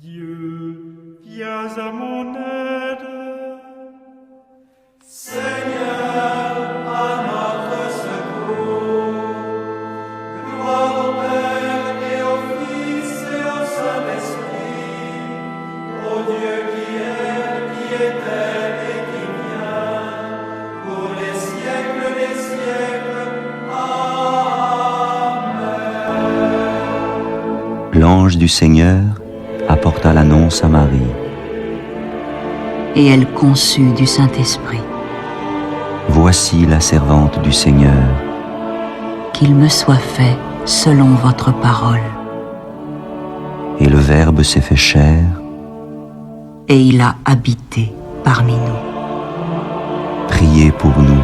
Dieu, viens à mon aide. Seigneur, à notre secours. Gloire au Père et au Fils et au Saint-Esprit, au Dieu qui était et qui vient, pour les siècles des siècles. Amen. L'ange du Seigneur apporta l'annonce à Marie. Et elle conçut du Saint-Esprit. Voici la servante du Seigneur. Qu'il me soit fait selon votre parole. Et le Verbe s'est fait chair. Et il a habité parmi nous. Priez pour nous,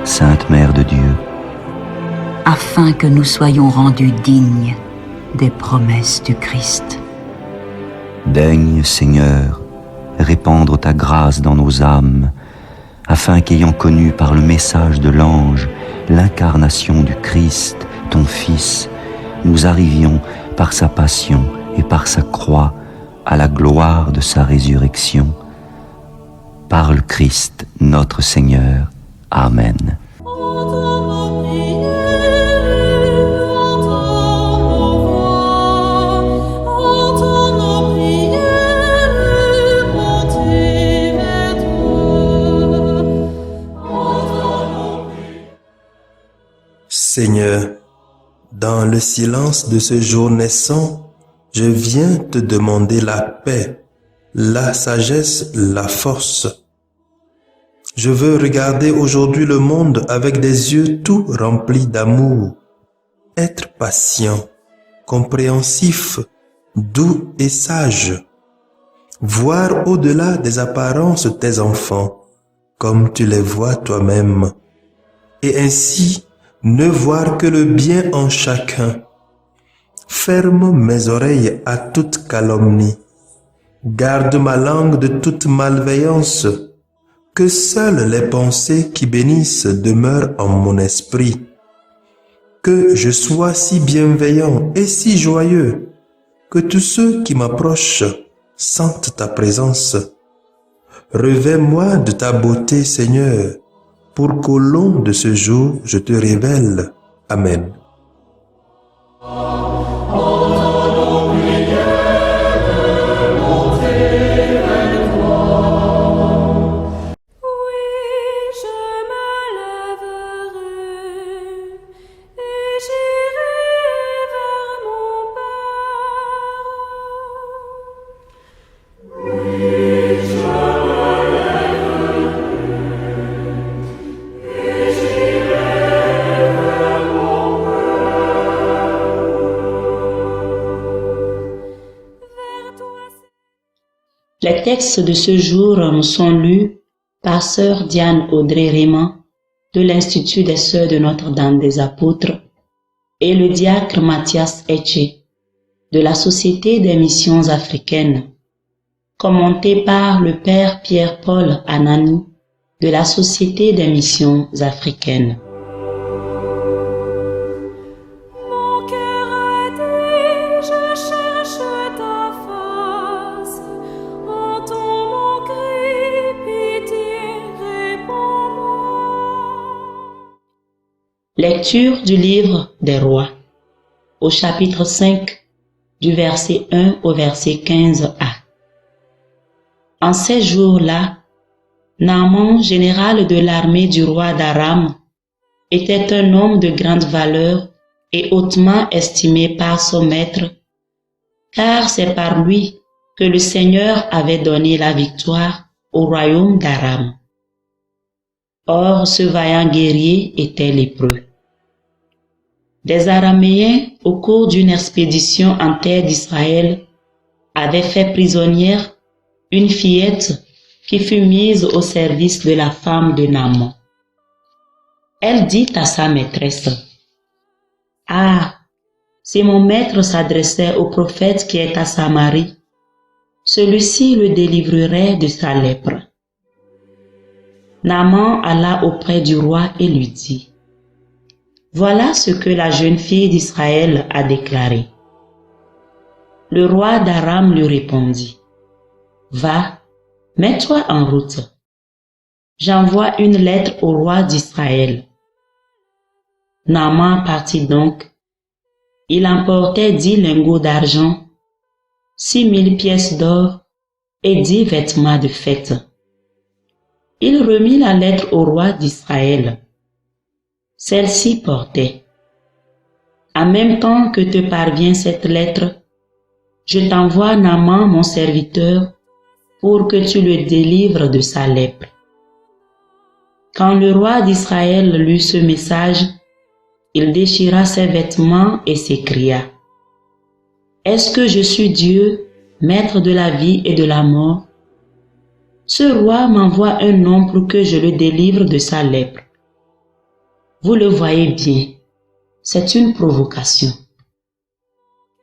Sainte Mère de Dieu, Afin que nous soyons rendus dignes des promesses du Christ. Daigne, Seigneur, répandre ta grâce dans nos âmes, afin qu'ayant connu par le message de l'ange l'incarnation du Christ, ton Fils, nous arrivions par sa passion et par sa croix à la gloire de sa résurrection. Par le Christ notre Seigneur. Amen. Seigneur, dans le silence de ce jour naissant, je viens te demander la paix, la sagesse, la force. Je veux regarder aujourd'hui le monde avec des yeux tout remplis d'amour, être patient, compréhensif, doux et sage, voir au-delà des apparences tes enfants, comme tu les vois toi-même, et ainsi ne voir que le bien en chacun. Ferme mes oreilles à toute calomnie. Garde ma langue de toute malveillance. Que seules les pensées qui bénissent demeurent en mon esprit. Que je sois si bienveillant et si joyeux, que tous ceux qui m'approchent sentent ta présence. Revêts-moi de ta beauté, Seigneur, pour qu'au long de ce jour, je te révèle. Amen. Les textes de ce jour nous sont lus par sœur Diane Audrey-Raymond de l'Institut des Sœurs de Notre-Dame des Apôtres et le diacre Mathias Etche de la Société des Missions Africaines, commenté par le Père Pierre-Paul Anani de la Société des Missions Africaines. Lecture du livre des Rois, au chapitre 5, du verset 1 au verset 15a. En ces jours-là, Naaman, général de l'armée du roi d'Aram, était un homme de grande valeur et hautement estimé par son maître, car c'est par lui que le Seigneur avait donné la victoire au royaume d'Aram. Or, ce vaillant guerrier était lépreux. Des Araméens, au cours d'une expédition en terre d'Israël, avaient fait prisonnière une fillette qui fut mise au service de la femme de Naaman. Elle dit à sa maîtresse, « Ah, si mon maître s'adressait au prophète qui est à Samarie, celui-ci le délivrerait de sa lèpre. » Naaman alla auprès du roi et lui dit, « Voilà ce que la jeune fille d'Israël a déclaré. Le roi d'Aram lui répondit, « Va, mets-toi en route. J'envoie une lettre au roi d'Israël. » Naaman partit donc. Il emportait 10 lingots d'argent, 6 000 pièces d'or et 10 vêtements de fête. Il remit la lettre au roi d'Israël. Celle-ci portait: En même temps que te parvient cette lettre, je t'envoie Naaman mon serviteur pour que tu le délivres de sa lèpre. Quand le roi d'Israël lut ce message, il déchira ses vêtements et s'écria: Est-ce que je suis Dieu, maître de la vie et de la mort? Ce roi m'envoie un homme pour que je le délivre de sa lèpre. Vous le voyez bien, c'est une provocation.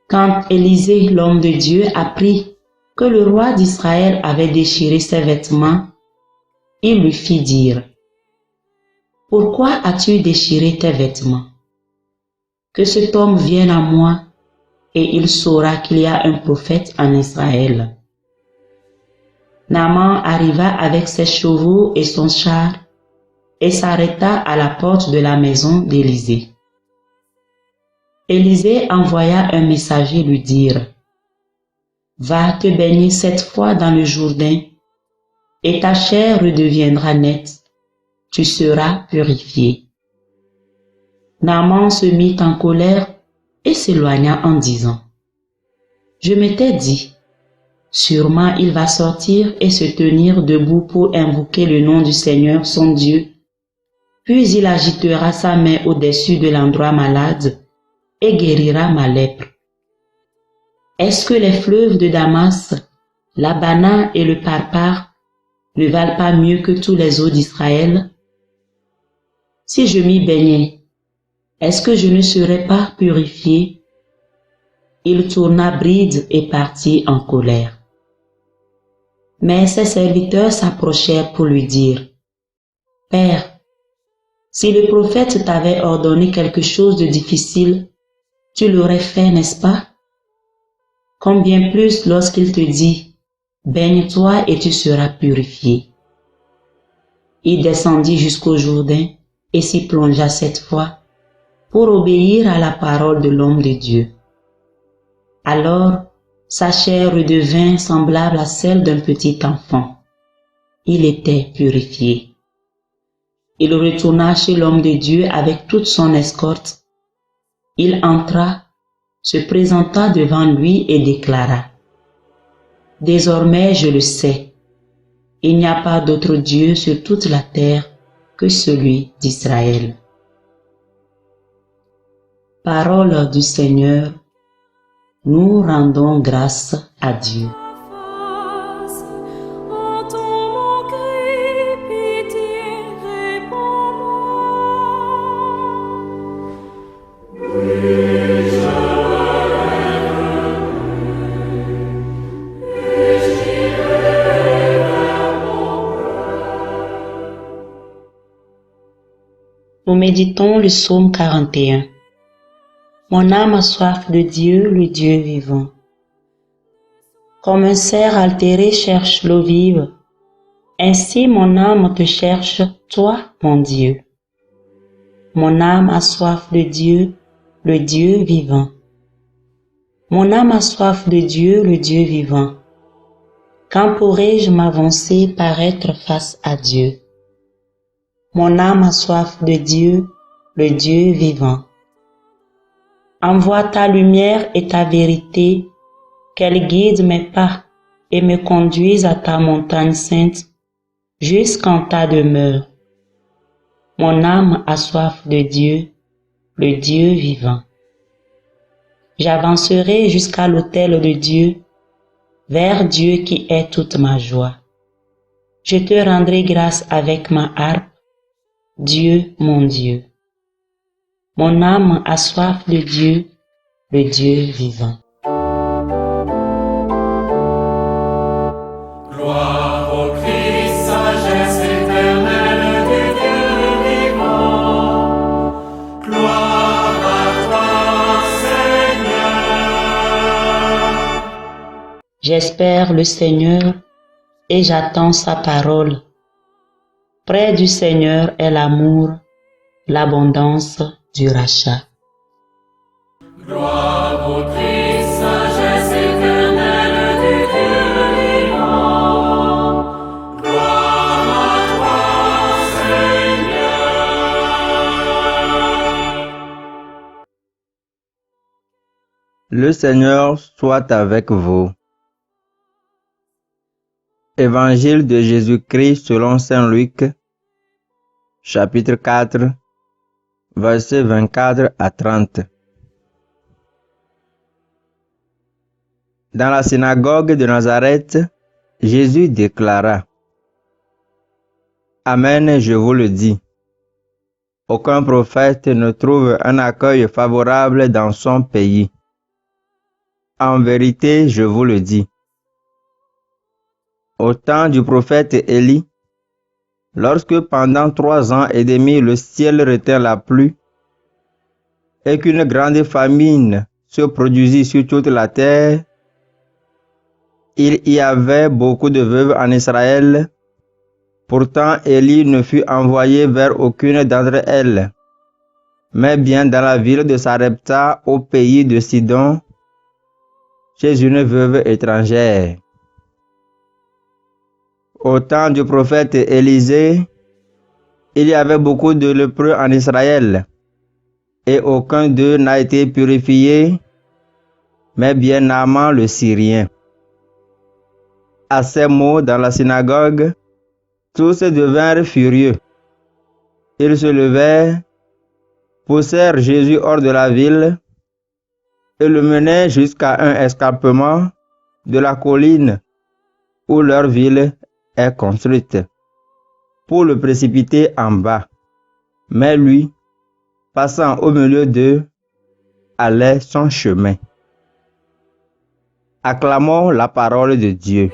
Quand Élisée, l'homme de Dieu, apprit que le roi d'Israël avait déchiré ses vêtements, il lui fit dire: Pourquoi as-tu déchiré tes vêtements? Que cet homme vienne à moi, et il saura qu'il y a un prophète en Israël. Naaman arriva avec ses chevaux et son char, et s'arrêta à la porte de la maison d'Élisée. Élisée envoya un messager lui dire: Va te baigner 7 fois dans le Jourdain, et ta chair redeviendra nette, tu seras purifié. Naaman se mit en colère et s'éloigna en disant: Je m'étais dit, sûrement il va sortir et se tenir debout pour invoquer le nom du Seigneur son Dieu, puis il agitera sa main au-dessus de l'endroit malade et guérira ma lèpre. Est-ce que les fleuves de Damas, l'Abana et le Parpar ne valent pas mieux que tous les eaux d'Israël? Si je m'y baignais, est-ce que je ne serais pas purifié? Il tourna bride et partit en colère. Mais ses serviteurs s'approchèrent pour lui dire: Père, si le prophète t'avait ordonné quelque chose de difficile, tu l'aurais fait, n'est-ce pas? Combien plus lorsqu'il te dit: Baigne-toi et tu seras purifié. Il descendit jusqu'au Jourdain et s'y plongea 7 fois pour obéir à la parole de l'homme de Dieu. Alors, sa chair redevint semblable à celle d'un petit enfant. Il était purifié. Il retourna chez l'homme de Dieu avec toute son escorte. Il entra, se présenta devant lui et déclara: Désormais je le sais, il n'y a pas d'autre Dieu sur toute la terre que celui d'Israël. Parole du Seigneur, nous rendons grâce à Dieu. Nous méditons le psaume 41. Mon âme a soif de Dieu, le Dieu vivant. Comme un cerf altéré cherche l'eau vive, ainsi mon âme te cherche, toi, mon Dieu. Mon âme a soif de Dieu, le Dieu vivant. Mon âme a soif de Dieu, le Dieu vivant. Quand pourrai-je m'avancer paraître face à Dieu? Mon âme a soif de Dieu, le Dieu vivant. Envoie ta lumière et ta vérité, qu'elle guide mes pas et me conduise à ta montagne sainte, jusqu'en ta demeure. Mon âme a soif de Dieu, le Dieu vivant. J'avancerai jusqu'à l'autel de Dieu, vers Dieu qui est toute ma joie. Je te rendrai grâce avec ma harpe, Dieu mon Dieu. Mon âme a soif de Dieu, le Dieu vivant. Gloire au Christ, sagesse éternelle du Dieu vivant. Gloire à toi, Seigneur. J'espère le Seigneur et j'attends sa parole. Près du Seigneur est l'amour, l'abondance du rachat. Gloire au Christ, sagesse éternelle du Dieu vivant. Gloire à toi, Seigneur. Le Seigneur soit avec vous. Évangile de Jésus-Christ selon saint Luc, chapitre 4, versets 24 à 30. Dans la synagogue de Nazareth, Jésus déclara: Amen, je vous le dis. Aucun prophète ne trouve un accueil favorable dans son pays. En vérité, je vous le dis. Au temps du prophète Élie, lorsque pendant 3 ans et demi le ciel retint la pluie et qu'une grande famine se produisit sur toute la terre, il y avait beaucoup de veuves en Israël. Pourtant, Élie ne fut envoyé vers aucune d'entre elles, mais bien dans la ville de Sarepta au pays de Sidon, chez une veuve étrangère. Au temps du prophète Élisée, il y avait beaucoup de lépreux en Israël, et aucun d'eux n'a été purifié, mais bien Naaman le Syrien. À ces mots dans la synagogue, tous devinrent furieux. Ils se levèrent, poussèrent Jésus hors de la ville et le menèrent jusqu'à un escarpement de la colline où leur ville est construite, pour le précipiter en bas. Mais lui, passant au milieu d'eux, allait son chemin. Acclamons la parole de Dieu.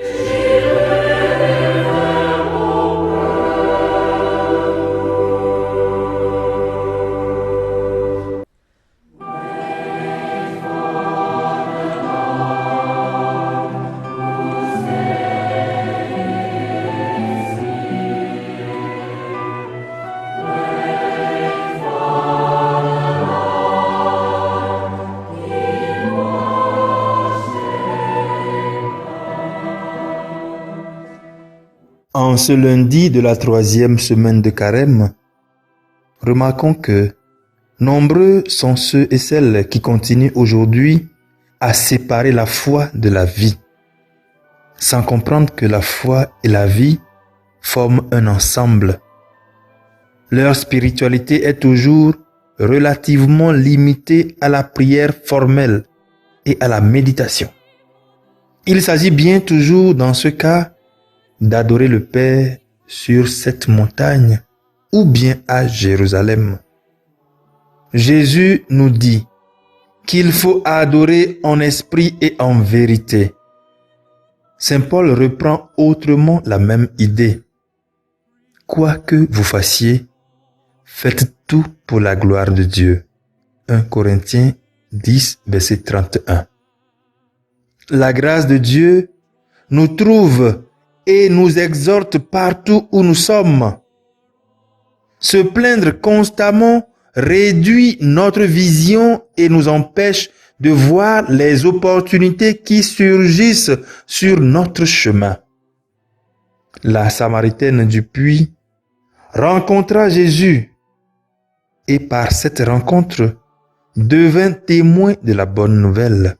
En ce lundi de la 3e semaine de Carême, remarquons que nombreux sont ceux et celles qui continuent aujourd'hui à séparer la foi de la vie, sans comprendre que la foi et la vie forment un ensemble. Leur spiritualité est toujours relativement limitée à la prière formelle et à la méditation. Il s'agit bien toujours dans ce cas d'adorer le Père sur cette montagne ou bien à Jérusalem. Jésus nous dit qu'il faut adorer en esprit et en vérité. Saint Paul reprend autrement la même idée. Quoi que vous fassiez, faites tout pour la gloire de Dieu. 1 Corinthiens 10, verset 31. La grâce de Dieu nous trouve et nous exhorte partout où nous sommes. Se plaindre constamment réduit notre vision et nous empêche de voir les opportunités qui surgissent sur notre chemin. La Samaritaine du puits rencontra Jésus et par cette rencontre devint témoin de la bonne nouvelle.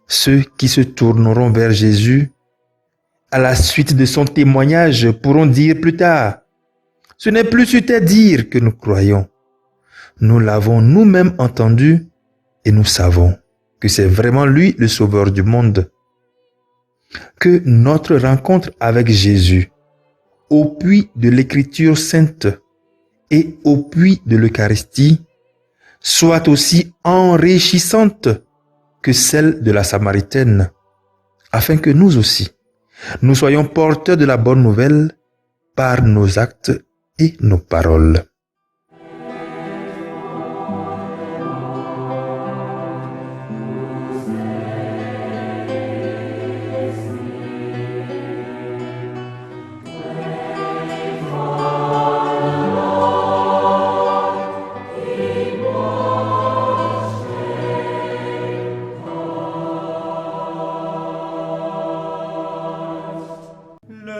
Ceux qui se tourneront vers Jésus à la suite de son témoignage pourront dire plus tard: ce n'est plus sur tes dires que nous croyons. Nous l'avons nous-mêmes entendu et nous savons que c'est vraiment lui le sauveur du monde. Que notre rencontre avec Jésus, au puits de l'Écriture sainte et au puits de l'Eucharistie, soit aussi enrichissante que celle de la Samaritaine, afin que nous aussi, nous soyons porteurs de la bonne nouvelle par nos actes et nos paroles.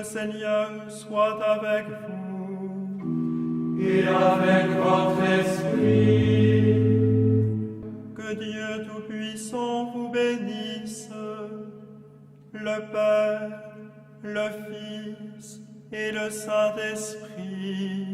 Le Seigneur soit avec vous. Et avec votre esprit. Que Dieu Tout-Puissant vous bénisse, le Père, le Fils et le Saint-Esprit.